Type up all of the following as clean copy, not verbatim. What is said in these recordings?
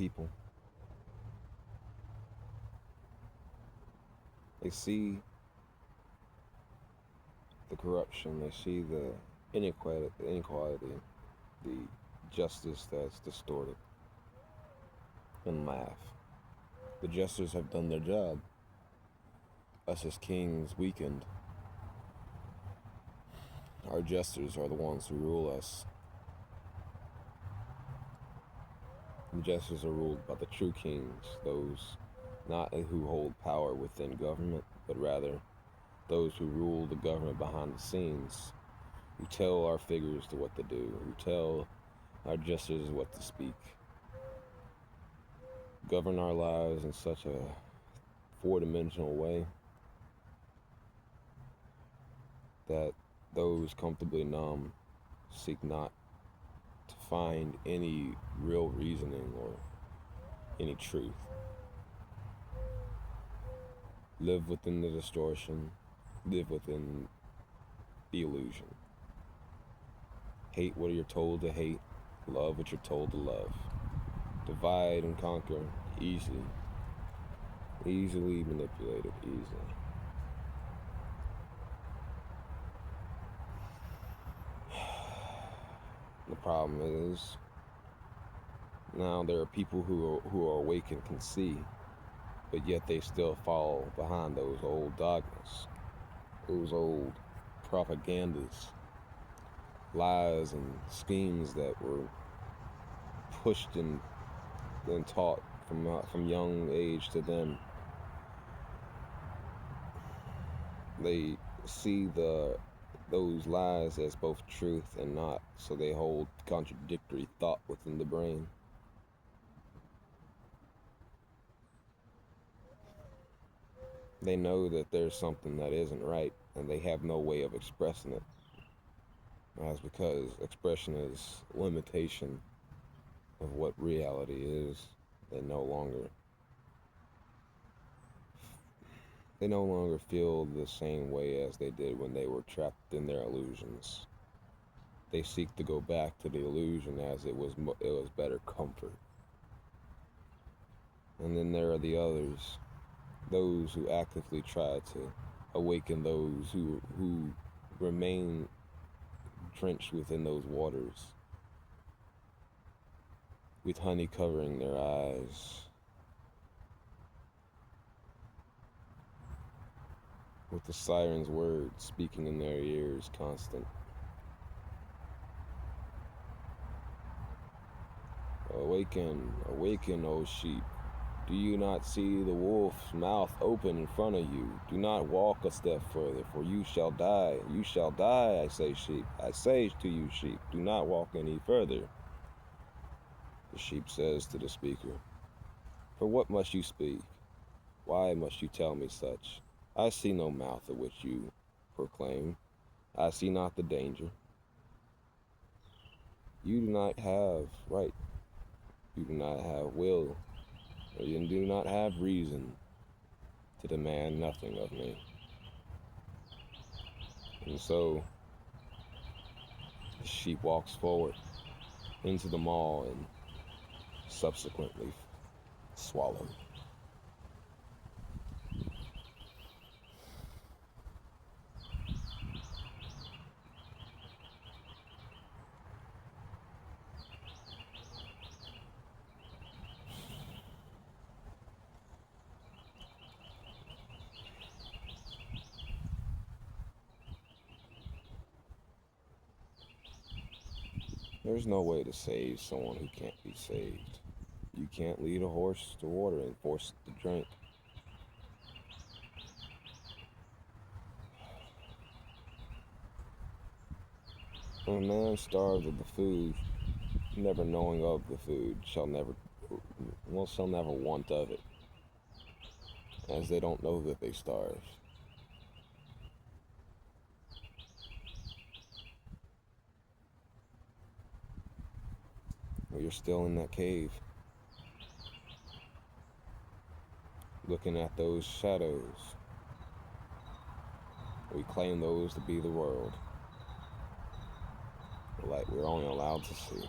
people. They see the corruption, they see the inequality, the justice that's distorted, and laugh. The jesters have done their job. Us as kings weakened. Our jesters are the ones who rule us. The jesters are ruled by the true kings, those not who hold power within government, but rather those who rule the government behind the scenes, who tell our figures to what to do, who tell our jesters what to speak, govern our lives in such a four-dimensional way that those comfortably numb seek not to find any real reasoning or any truth. Live within the distortion, live within the illusion. Hate what you're told to hate, love what you're told to love. Divide and conquer, easily manipulated, easily. The problem is, now there are people who are awake and can see, but yet they still fall behind those old dogmas, those old propagandas, lies and schemes that were pushed and taught from young age to them. They see those lies as both truth and not, so they hold contradictory thought within the brain. They know that there's something that isn't right, and they have no way of expressing it. That's because expression is limitation of what reality is. They no longer feel the same way as they did when they were trapped in their illusions. They seek to go back to the illusion as it was better comfort. And then there are the others, those who actively try to awaken those who remain drenched within those waters, with honey covering their eyes, with the siren's words speaking in their ears constant. Awaken, awaken, O sheep. Do you not see the wolf's mouth open in front of you? Do not walk a step further, for you shall die. You shall die, I say, sheep. I say to you, sheep, do not walk any further. The sheep says to the speaker, for what must you speak? Why must you tell me such? I see no mouth of which you proclaim. I see not the danger. You do not have right. You do not have will. You do not have reason to demand nothing of me. And so the sheep walks forward into the mall and subsequently swallowed. There's no way to save someone who can't be saved. You can't lead a horse to water and force it to drink. When a man starved of the food, never knowing of the food, shall never want of it, as they don't know that they starve. You're still in that cave, looking at those shadows. We claim those to be the world, the light we're only allowed to see.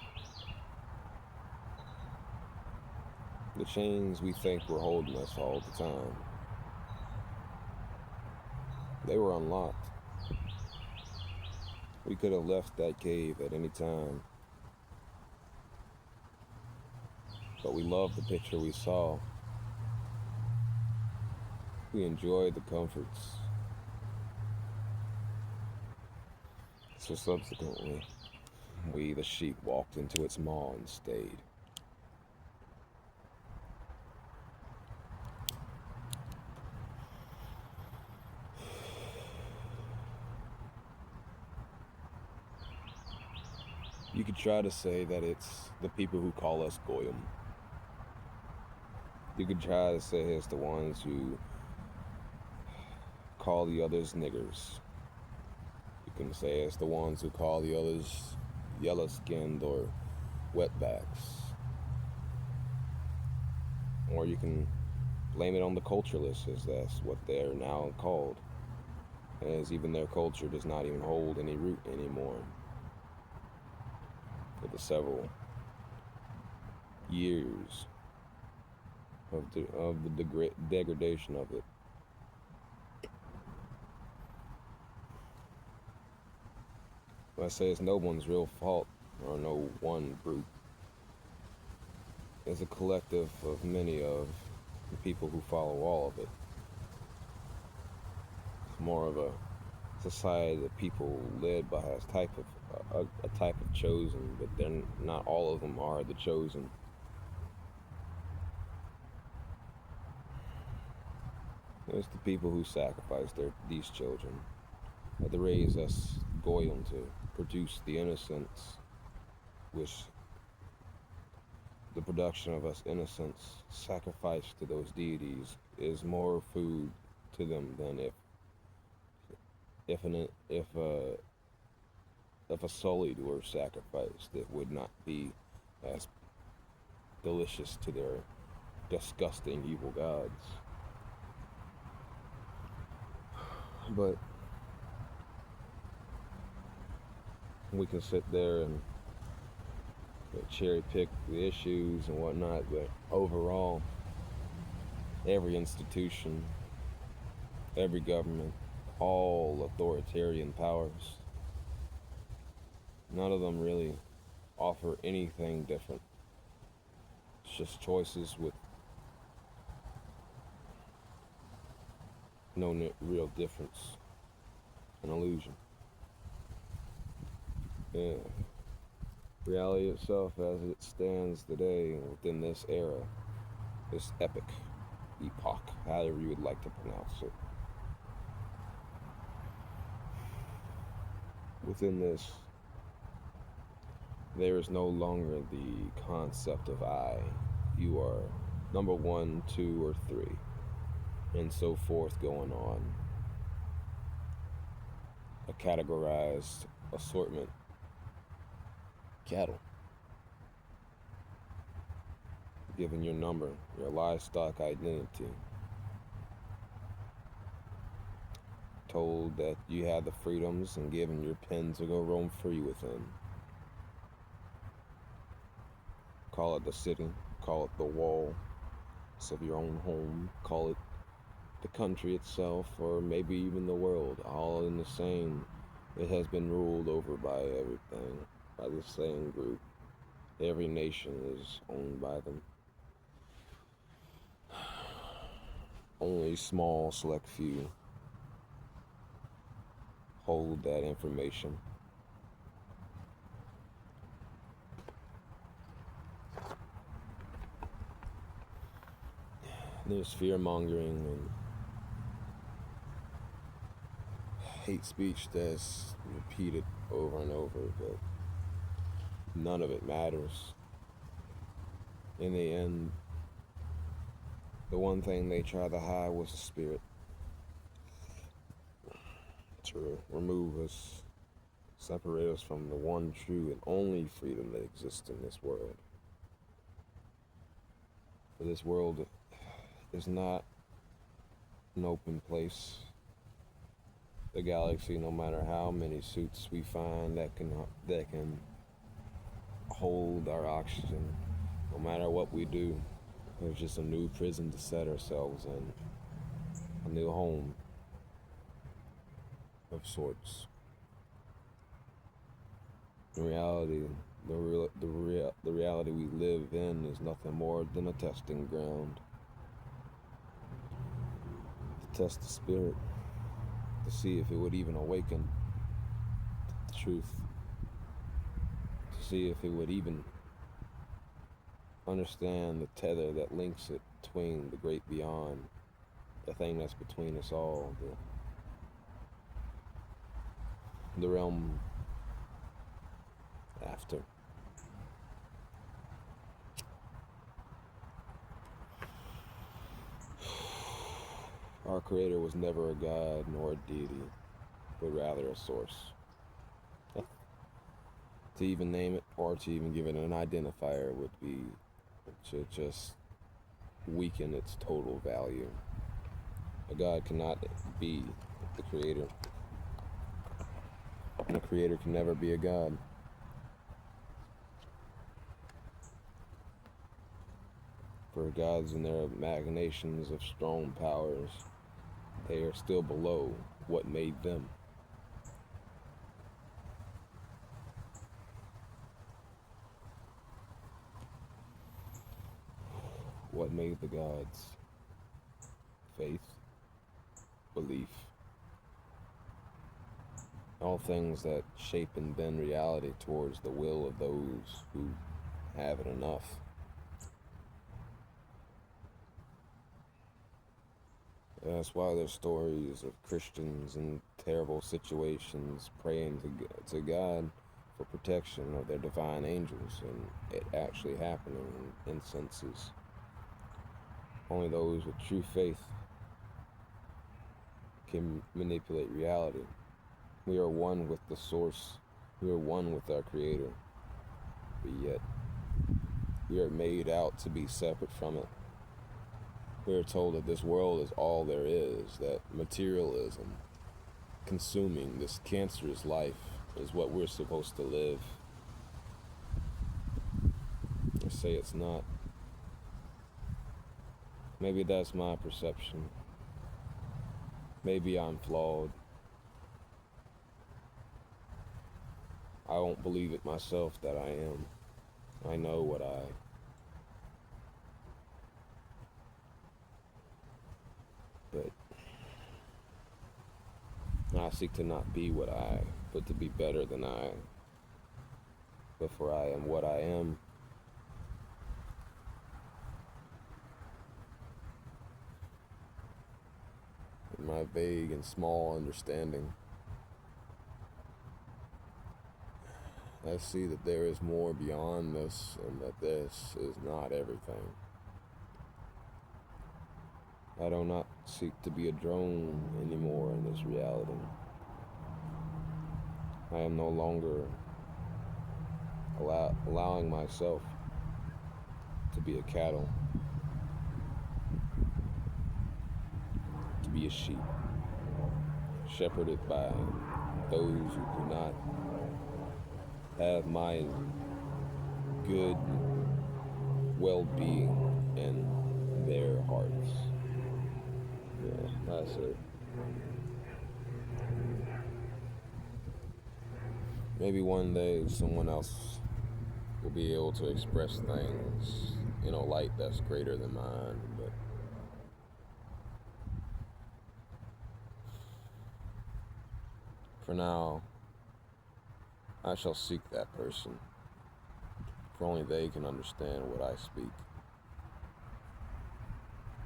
The chains we think were holding us all the time, they were unlocked. We could have left that cave at any time, but we loved the picture we saw. We enjoyed the comforts. So subsequently, we, the sheep, walked into its maw and stayed. You could try to say that it's the people who call us Goyim. You could try to say it's the ones who call the others niggers. You can say it's the ones who call the others yellow-skinned or wetbacks. Or you can blame it on the culturalists, as that's what they're now called, as even their culture does not even hold any root anymore. For the several years of the degradation of it. I say it's no one's real fault, or no one group. It's a collective of many of the people who follow all of it. It's more of a society of people led by a type of chosen, but then not all of them are the chosen. It's the people who sacrifice these children that raise us Goyim to produce the innocence, which the production of us innocents sacrificed to those deities is more food to them than if a sullied were sacrificed. It would not be as delicious to their disgusting evil gods. But we can sit there and cherry pick the issues and whatnot, but overall, every institution, every government, all authoritarian powers, none of them really offer anything different. It's just choices with no real difference, an illusion. Yeah. Reality itself as it stands today within this era, this epoch, however you would like to pronounce it. Within this, there is no longer the concept of I. You are number 1, 2, or 3, and so forth going on. A categorized assortment. Cattle. Given your number, your livestock identity. Told that you have the freedoms and given your pen to go roam free within. Call it the city, call it the walls of your own home, call it the country itself, or maybe even the world, all in the same. It has been ruled over by everything, by the same group. Every nation is owned by them. Only small, select few hold that information. There's fear-mongering and hate speech that's repeated over and over, but none of it matters. In the end, the one thing they tried to hide was the spirit. To remove us, separate us from the one true and only freedom that exists in this world. For this world is not an open place. The galaxy, no matter how many suits we find that can hold our oxygen, no matter what we do, There's just a new prison to set ourselves in, a new home of sorts. In reality, the reality we live in is nothing more than a testing ground to test the spirit, to see if it would even awaken the truth, to see if it would even understand the tether that links it between the great beyond, the thing that's between us all, the realm after. Our Creator was never a god nor a deity, but rather a source. To even name it or to even give it an identifier would be to just weaken its total value. A god cannot be the Creator, and a Creator can never be a god. For gods and their machinations of strong powers, they are still below what made them. What made the gods? Faith, belief, all things that shape and bend reality towards the will of those who have it enough. That's why there's stories of Christians in terrible situations praying to God for protection of their divine angels, and it actually happening in instances. Only those with true faith can manipulate reality. We are one with the source. We are one with our Creator. But yet, we are made out to be separate from it. We are told that this world is all there is, that materialism, consuming this cancerous life, is what we're supposed to live. I say it's not. Maybe that's my perception. Maybe I'm flawed. I won't believe it myself that I am. I know what but I seek to not be what but to be better than I. But for I am what I am. In my vague and small understanding, I see that there is more beyond this, and that this is not everything. I do not seek to be a drone anymore in this reality. I am no longer allowing myself to be a cattle, to be a sheep, shepherded by those who do not have my good well-being in their hearts. Yeah, that's it. Maybe one day someone else will be able to express things in a light that's greater than mine, but for now, I shall seek that person, for only they can understand what I speak.